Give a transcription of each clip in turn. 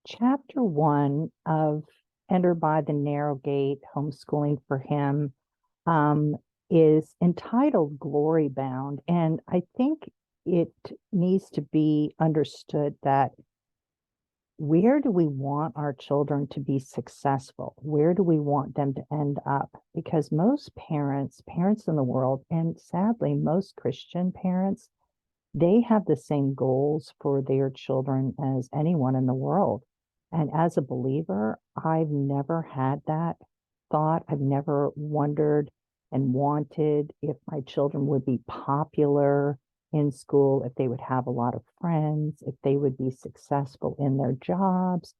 Chapter one of Enter by the Narrow Gate, Homeschooling for Him, um, is entitled Glory Bound. And I think it needs to be understood that where do we want our children to be successful? Where do we want them to end up? Because most parents in the world, and sadly, most Christian parents, they have the same goals for their children as anyone in the world. And as a believer, I've never had that thought. I've never wondered and wanted if my children would be popular in school, if they would have a lot of friends, if they would be successful in their jobs.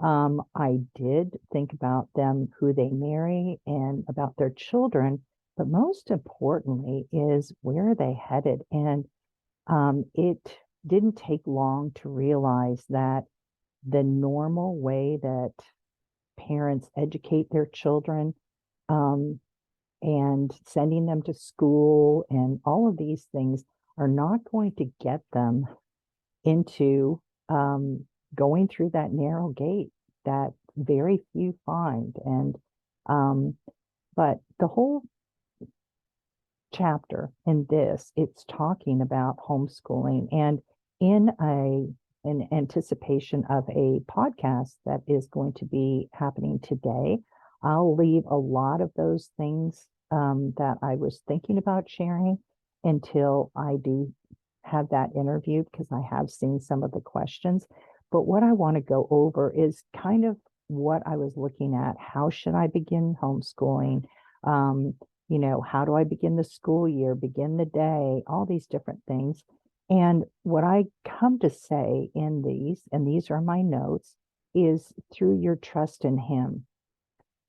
I did think about them, who they marry, and about their children. But most importantly is where are they headed? And it didn't take long to realize that the normal way that parents educate their children, um, and sending them to school and all of these things are not going to get them into going through that narrow gate that very few find. And um, but the whole chapter in this, it's talking about homeschooling, and in an anticipation of a podcast that is going to be happening today, I'll leave a lot of those things that I was thinking about sharing until I do have that interview, because I have seen some of the questions. But what I want to go over is kind of what I was looking at. How should I begin homeschooling? Um, how do I begin the school year, begin the day, all these different things. And what I come to say in these, and these are my notes, is through your trust in Him.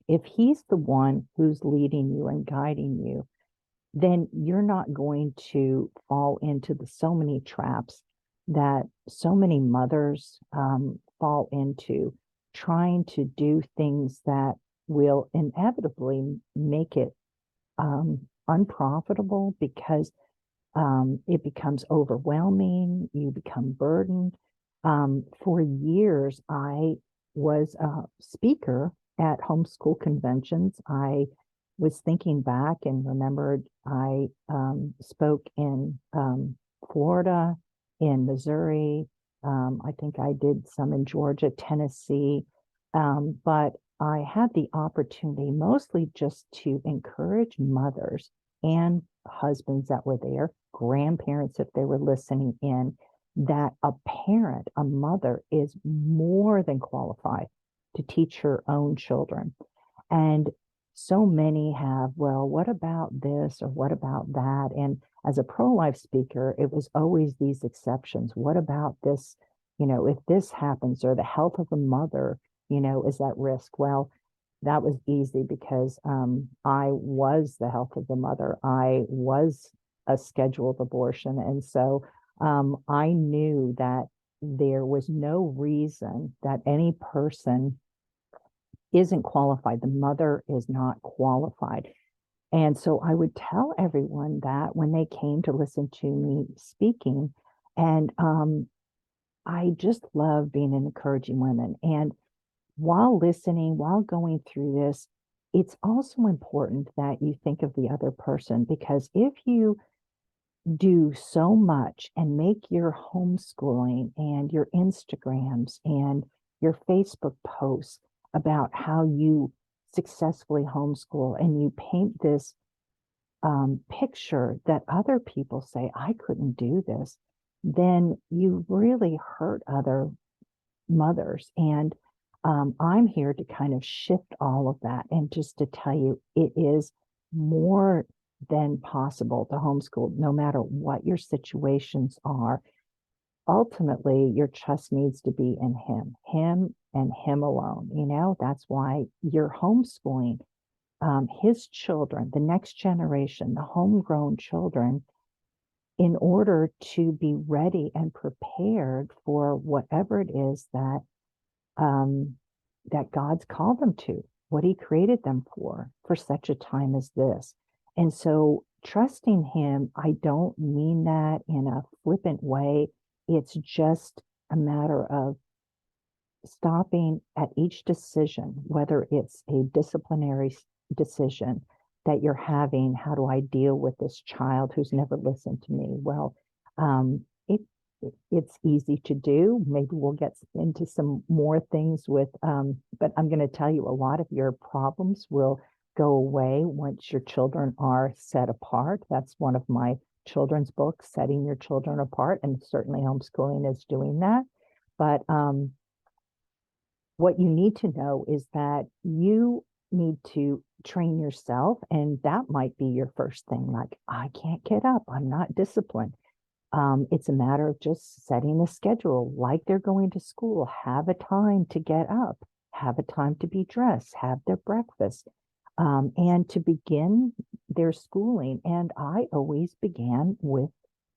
If He's the one who's leading you and guiding you, then you're not going to fall into the so many traps that so many mothers fall into, trying to do things that will inevitably make it unprofitable, because it becomes overwhelming. You become burdened. For years, I was a speaker at homeschool conventions. I was thinking back and remembered I spoke in Florida, in Missouri. I think I did some in Georgia, Tennessee. But I had the opportunity mostly just to encourage mothers and husbands that were there, grandparents if they were listening in, that a parent, a mother, is more than qualified to teach her own children. And so many have, well, what about this or what about that? And as a pro-life speaker, it was always these exceptions. What about this? If this happens, or the health of the mother, is at risk. Well, that was easy because I was the health of the mother. I was a scheduled abortion. And so I knew that there was no reason that any person isn't qualified. The mother is not qualified. And so I would tell everyone that when they came to listen to me speaking. And I just love being an encouraging women. And while listening, while going through this, it's also important that you think of the other person, because if you do so much and make your homeschooling and your Instagrams and your Facebook posts about how you successfully homeschool, and you paint this picture that other people say, I couldn't do this, then you really hurt other mothers. And I'm here to kind of shift all of that and just to tell you it is more than possible to homeschool, no matter what your situations are. Ultimately, your trust needs to be in Him and Him alone. That's why you're homeschooling His children, the next generation, the homegrown children, in order to be ready and prepared for whatever it is um, that God's called them to, what He created them for such a time as this. And so trusting Him, I don't mean that in a flippant way. It's just a matter of stopping at each decision, whether it's a disciplinary decision that you're having, how do I deal with this child who's never listened to me? Well, it's easy to do. Maybe we'll get into some more things with, but I'm going to tell you a lot of your problems will go away once your children are set apart. That's one of my children's books, Setting Your Children Apart, and certainly homeschooling is doing that. But what you need to know is that you need to train yourself, and that might be your first thing. Like, I can't get up, I'm not disciplined. It's a matter of just setting a schedule like they're going to school, have a time to get up, have a time to be dressed, have their breakfast, and to begin their schooling. And I always began with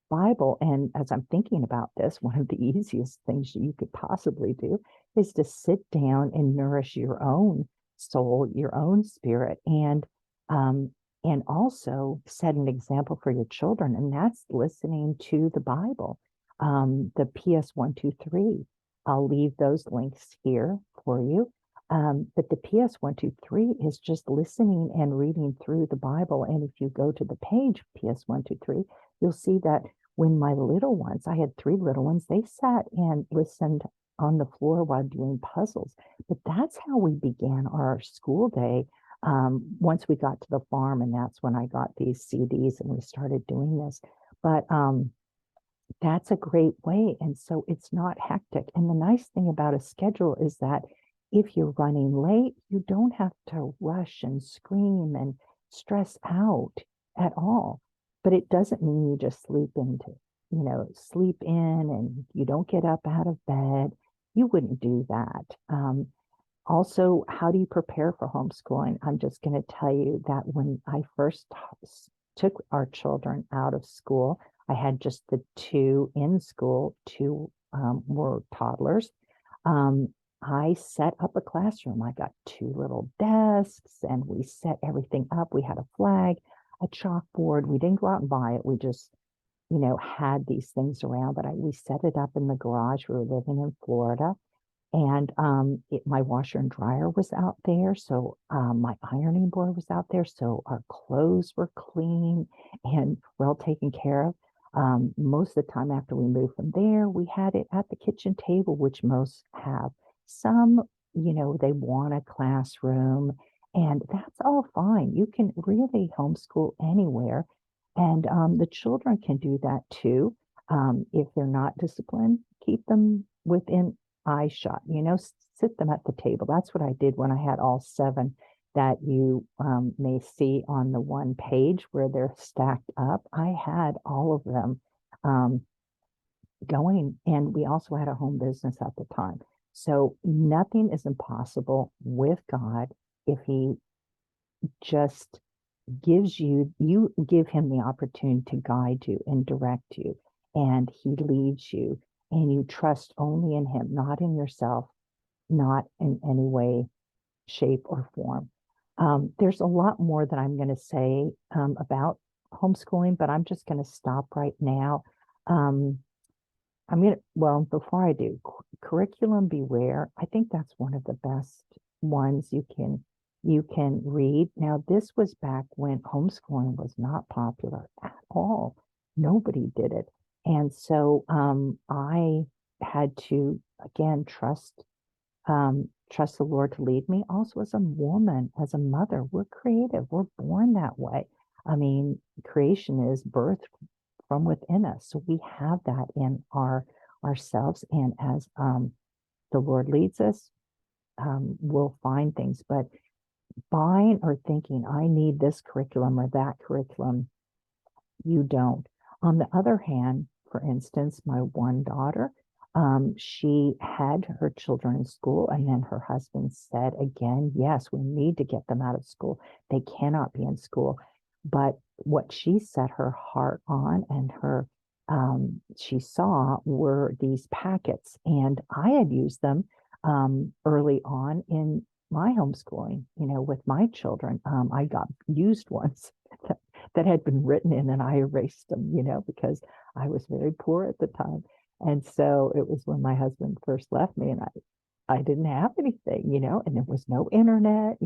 Bible. And as I'm thinking about this, one of the easiest things you could possibly do is to sit down and nourish your own soul, your own spirit, and also set an example for your children. And that's listening to the Bible, the PS123. I'll leave those links here for you. But the PS123 is just listening and reading through the Bible. And if you go to the page PS123, you'll see that when my little ones, I had three little ones, they sat and listened on the floor while doing puzzles. But that's how we began our school day. Once we got to the farm, and that's when I got these CDs and we started doing this. But that's a great way. And so it's not hectic. And the nice thing about a schedule is that if you're running late, you don't have to rush and scream and stress out at all. But it doesn't mean you just sleep in and you don't get up out of bed. You wouldn't do that. Also, how do you prepare for homeschooling? I'm just going to tell you that when I first took our children out of school, I had just the two in school, two were toddlers. I set up a classroom. I got two little desks and we set everything up. We had a flag, a chalkboard. We didn't go out and buy it. We just, had these things around, but we set it up in the garage. We were living in Florida. And my washer and dryer was out there. So my ironing board was out there. So our clothes were clean and well taken care of. Most of the time after we moved from there, we had it at the kitchen table, which most have. Some, they want a classroom, and that's all fine. You can really homeschool anywhere. And the children can do that too. If they're not disciplined, keep them within eye shot, sit them at the table. That's what I did when I had all seven that you may see on the one page where they're stacked up. I had all of them going, and we also had a home business at the time. So nothing is impossible with God if He just you give Him the opportunity to guide you and direct you, and He leads you, and you trust only in Him, not in yourself, not in any way, shape, or form. There's a lot more that I'm going to say about homeschooling, but I'm just going to stop right now. Before I do, Curriculum Beware, I think that's one of the best ones you can read. Now, this was back when homeschooling was not popular at all. Nobody did it. And so I had to, again, trust the Lord to lead me. Also, as a woman, as a mother, we're creative. We're born that way. I mean, creation is birthed from within us. So we have that in ourselves. And as the Lord leads us, we'll find things. But buying or thinking, I need this curriculum or that curriculum, you don't. On the other hand, for instance, my one daughter, she had her children in school, and then her husband said again, yes, we need to get them out of school. They cannot be in school. But what she set her heart on and she saw were these packets, and I had used them early on in my homeschooling, with my children. I got used ones that had been written in, and I erased them, because I was very poor at the time. And so it was when my husband first left me, and I didn't have anything, and there was no internet,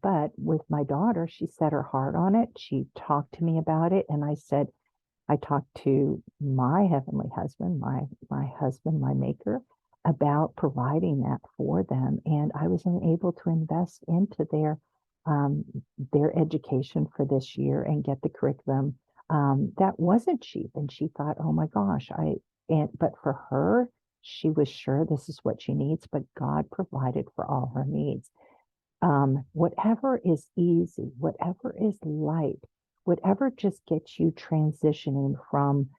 but with my daughter, she set her heart on it. She talked to me about it, and I talked to my heavenly husband, my husband, my maker, about providing that for them, and I was able to invest into um, their education for this year and get the curriculum that wasn't cheap. And she thought, oh my gosh, but for her, she was sure this is what she needs, but God provided for all her needs. Whatever is easy, whatever is light, whatever just gets you transitioning from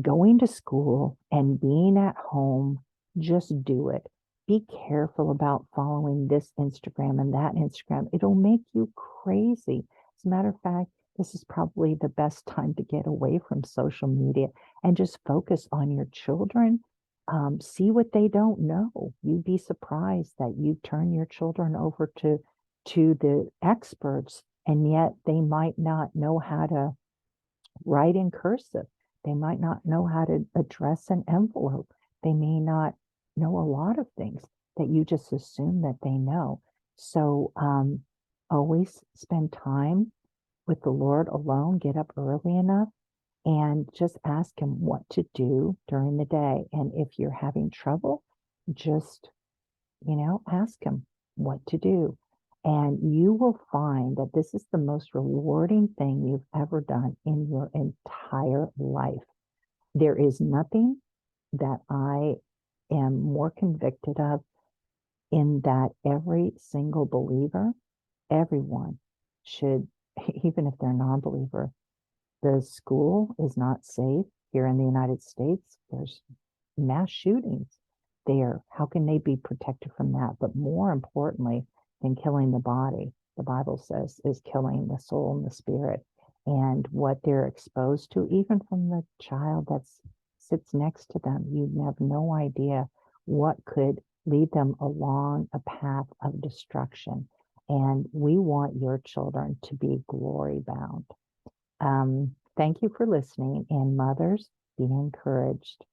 going to school and being at home, just do it. Be careful about following this Instagram and that Instagram. It'll make you crazy. As a matter of fact, this is probably the best time to get away from social media and just focus on your children. See what they don't know. You'd be surprised that you turn your children over to the experts, and yet they might not know how to write in cursive. They might not know how to address an envelope. They may not know a lot of things that you just assume that they know. So always spend time with the Lord alone. Get up early enough and just ask Him what to do during the day. And if you're having trouble, just ask Him what to do. And you will find that this is the most rewarding thing you've ever done in your entire life. There is nothing that I am more convicted of in that every single believer, everyone should, even if they're non-believer, the school is not safe here in the United States. There's mass shootings there. How can they be protected from that? But more importantly than killing the body, the Bible says, is killing the soul and the spirit. And what they're exposed to, even from the child that sits next to them, you have no idea what could lead them along a path of destruction. And we want your children to be glory bound. Thank you for listening, and mothers, be encouraged.